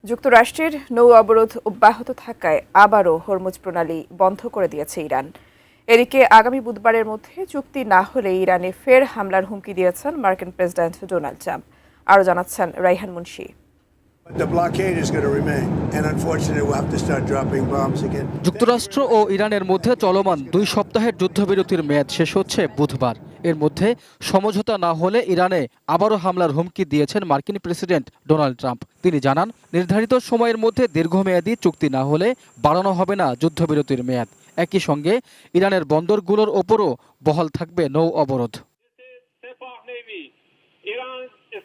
যুক্তরাষ্ট্রের নৌ অবরোধ অব্যাহত থাকায় আবারও হরমুজ প্রণালী বন্ধ করে দিয়েছে ইরান। এদিকে আগামী বুধবারের মধ্যে চুক্তি না হলে ইরানে ফের হামলার হুমকি দিয়েছেন মার্কিন প্রেসিডেন্ট ডোনাল্ড ট্রাম্প। আরও জানাচ্ছেন রাইহান মুন্সি। যুক্তরাষ্ট্র ও ইরানের মধ্যে চলমান 2 সপ্তাহের যুদ্ধবিরতির মেয়াদ শেষ হচ্ছে বুধবার। এর মধ্যে সমঝোতা না হলে ইরানে আবারও হামলার হুমকি দিয়েছেন মার্কিন প্রেসিডেন্ট ডোনাল্ড ট্রাম্প। তিনি জানান, নির্ধারিত সময়ের মধ্যে দীর্ঘমেয়াদী চুক্তি না হলে বাড়ানো হবে না যুদ্ধবিরতির মেয়াদ। একই সঙ্গে ইরানের বন্দরগুলোর ওপরও বহাল থাকবে নৌ অবরোধ।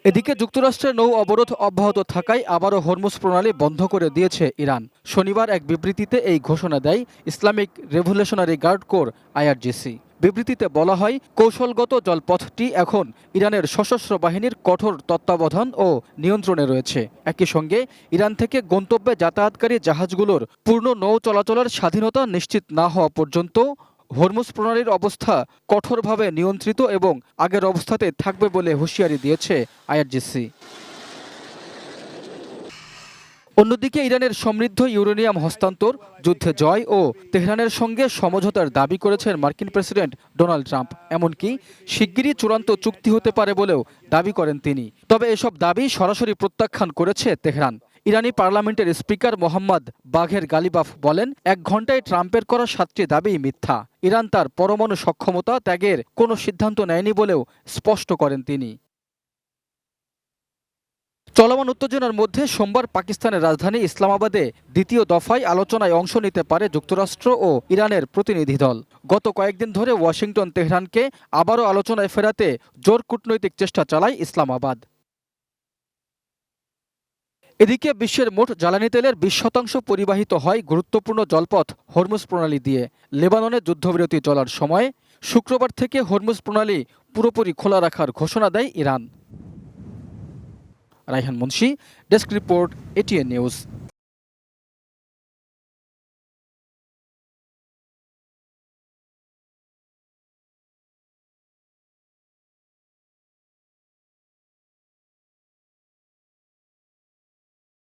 এদিকে যুক্তরাষ্ট্রের নৌ অবরোধ অব্যাহত থাকায় আবারও হরমুজ প্রণালী বন্ধ করে দিয়েছে ইরান। শনিবার এক বিবৃতিতে এই ঘোষণা দেয় Islamic revolutionary guard corps IRGC। বিবৃতিতে বলা হয়, কৌশলগত জলপথটি এখন ইরানের সশস্ত্র বাহিনীর কঠোর তত্ত্বাবধান ও নিয়ন্ত্রণে রয়েছে। একই সঙ্গে ইরান থেকে গন্তব্যে যাতায়াতকারী জাহাজগুলোর পূর্ণ নৌ চলাচলের স্বাধীনতা নিশ্চিত না হওয়া পর্যন্ত হরমুজ প্রণালীর অবস্থা কঠোরভাবে নিয়ন্ত্রিত এবং আগের অবস্থাতে থাকবে বলে হুঁশিয়ারি দিয়েছে IRGC। অন্যদিকে ইরানের সমৃদ্ধ ইউরেনিয়াম হস্তান্তর, যুদ্ধে জয় ও তেহরানের সঙ্গে সমঝোতার দাবি করেছেন মার্কিন প্রেসিডেন্ট ডোনাল্ড ট্রাম্প। এমনকি শিগগিরই চূড়ান্ত চুক্তি হতে পারে বলেও দাবি করেন তিনি। তবে এসব দাবি সরাসরি প্রত্যাখ্যান করেছে তেহরান। ইরানি পার্লামেন্টের স্পিকার মোহাম্মদ বাঘের গালিবাফ বলেন, 1 ঘণ্টায় ট্রাম্পের করা 7টি দাবি মিথ্যা। ইরান তার পরমাণু সক্ষমতা ত্যাগের কোনো সিদ্ধান্ত নেয়নি বলেও স্পষ্ট করেন তিনি। চলমান উত্তেজনার মধ্যে সোমবার পাকিস্তানের রাজধানী ইসলামাবাদে দ্বিতীয় দফায় আলোচনায় অংশ নিতে পারে যুক্তরাষ্ট্র ও ইরানের প্রতিনিধি দল। গত কয়েকদিন ধরে ওয়াশিংটন তেহরানকে আবারও আলোচনায় ফেরাতে জোর কূটনৈতিক চেষ্টা চালায় ইসলামাবাদ। এদিকে বিশ্বের মোট জ্বালানি তেলের 20% পরিবাহিত হয় গুরুত্বপূর্ণ জলপথ হরমুজ প্রণালী দিয়ে। লেবাননে যুদ্ধবিরতি চলার সময় শুক্রবার থেকে হরমুজ প্রণালী পুরোপুরি খোলা রাখার ঘোষণা দেয় Iran. Raihan Munshi, desk report, ATN news.